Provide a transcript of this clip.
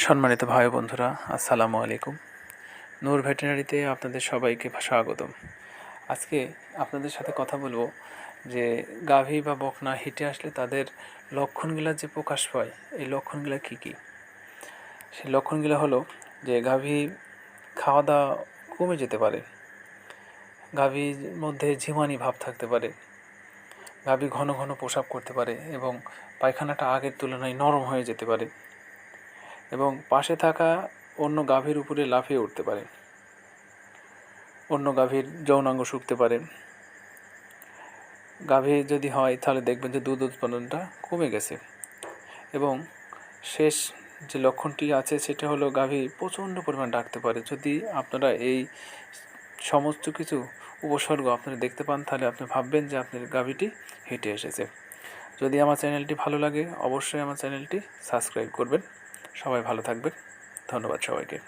সম্মানিত ভাই বন্ধুরা, আসসালামু আলাইকুম। নূর ভেটেরিনারিতে আপনাদের সবাইকে স্বাগতম। আজকে আপনাদের সাথে কথা বলবো যে গাভী বা বকনা হিটে আসলে তাদের লক্ষণগুলো যে প্রকাশ পায়, এই লক্ষণগুলো কী কী? সেই লক্ষণগুলো হলো যে গাভী খাওয়া দাওয়া কমে যেতে পারে, গাভীর মধ্যে ঝিমানি ভাব থাকতে পারে, গাভী ঘন ঘন প্রস্রাব করতে পারে এবং পায়খানাটা আগের তুলনায় নরম হয়ে যেতে পারে এবং পাশে থাকা অন্য গাভীর উপরে লাফিয়ে উঠতে পারে, অন্য গাভীর যৌনাঙ্গ শুকতে পারে। গাভী যদি হয় তাহলে দেখবেন যে দুধ উৎপাদনটা কমে গেছে। এবং শেষ যে লক্ষণটি আছে সেটা হলো গাভী প্রচণ্ড পরিমাণ ডাকতে পারে। যদি আপনারা এই সমস্ত কিছু উপসর্গ আপনারা দেখতে পান তাহলে আপনি ভাববেন যে আপনার গাভীটি হেঁটে এসেছে। যদি আমার চ্যানেলটি ভালো লাগে অবশ্যই আমার চ্যানেলটি সাবস্ক্রাইব করবেন। সবাই ভালো থাকবেন। ধন্যবাদ সবাইকে।